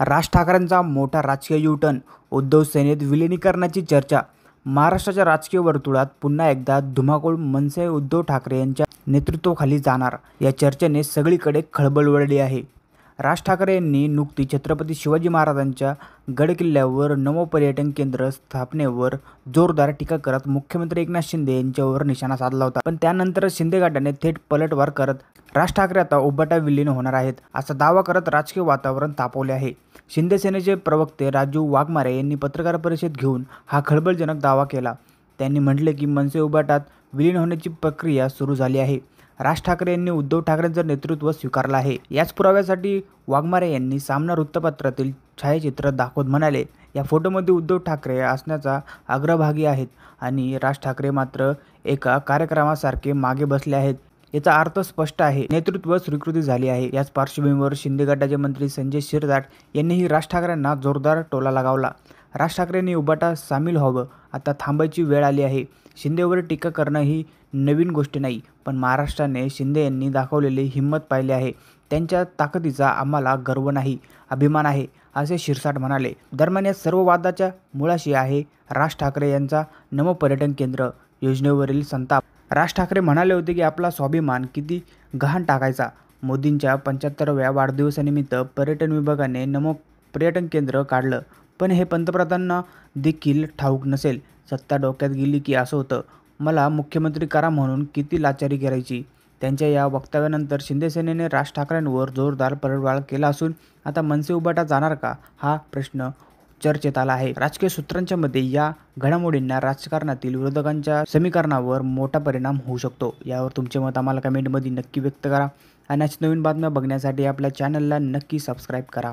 राज ठाकरेंचा मोठा राजकीय यू-टर्न, उद्धव सेनेत विलिनीकरणाची चर्चा. महाराष्ट्राच्या राजकीय वर्तुळात पुन्हा एकदा धुमाकूळ. मनसे उद्धव ठाकरे यांच्या नेतृत्वाखाली जाणार, या चर्चेने सगळीकडे खळबळ उडाली आहे. राज ठाकरे यांनी नुकतीच छत्रपती शिवाजी महाराजांच्या गडकिल्ल्यावर नमो पर्यटन केंद्र स्थापनेवर जोरदार टीका करत मुख्यमंत्री एकनाथ शिंदे यांच्यावर निशाणा साधला होता. पण त्यानंतर शिंदे गटाने थेट पलटवार करत राज ठाकरे आता उभाटा विलीन होणार आहेत असा दावा करत राजकीय वातावरण तापवले आहे. शिंदे सेनेचे प्रवक्ते राजू वाघमारे यांनी पत्रकार परिषद घेऊन हा खळबळजनक दावा केला. त्यांनी म्हटले की मनसे उभाटात विलीन होण्याची प्रक्रिया सुरू झाली आहे. राज ठाकरे यांनी उद्धव ठाकरेंचं नेतृत्व स्वीकारलं आहे. याच पुराव्यासाठी वाघमारे यांनी सामना वृत्तपत्रातील छायाचित्र दाखवत म्हणाले, या फोटोमध्ये उद्धव ठाकरे असण्याचा अग्रभागी आहेत आणि राज ठाकरे मात्र एका कार्यक्रमासारखे मागे बसले आहेत. याचा अर्थ स्पष्ट आहे, नेतृत्व स्वीकृती झाली आहे. याच पार्श्वभूमीवर शिंदे गटाचे मंत्री संजय शिरसाट यांनीही राज ठाकरेंना जोरदार टोला लगावला. राज ठाकरेंनी उभाटात सामील व्हावं, आता थांबायची वेळ आली आहे. शिंदेवर टीका करणं ही नवीन गोष्ट नाही, पण महाराष्ट्राने शिंदे यांनी दाखवलेली हिंमत पाहिली आहे. त्यांच्या ताकदीचा आम्हाला गर्व नाही, अभिमान आहे, असे शिरसाट म्हणाले. दरम्यान या सर्व वादाच्या मुळाशी आहे राज ठाकरे यांचा नमो पर्यटन केंद्र योजनेवरील संताप. राज ठाकरे म्हणाले होते की आपला स्वाभिमान किती गहाण टाकायचा. मोदींच्या 75व्या वाढदिवसानिमित्त पर्यटन विभागाने नमो पर्यटन केंद्र काढलं, पण हे पंतप्रधानांना देखील ठाऊक नसेल. सत्ता डोक्यात गेली की असं होतं. मला मुख्यमंत्री करा म्हणून किती लाचारी करायची. त्यांच्या या वक्तव्यानंतर शिंदे सेनेने राज ठाकरेंवर जोरदार पलटवार केला असून आता मनसे उभाटा जाणार का, हा प्रश्न चर्चेत आला आहे. राजकीय सूत्रांच्या मते या घडामोडींना राजकारणातील विरोधकांच्या समीकरणावर मोठा परिणाम होऊ शकतो. यावर तुमचे मत आम्हाला कमेंटमध्ये नक्की व्यक्त करा आणि अशा नवीन बातम्या बघण्यासाठी आपल्या चॅनलला नक्की सबस्क्राईब करा.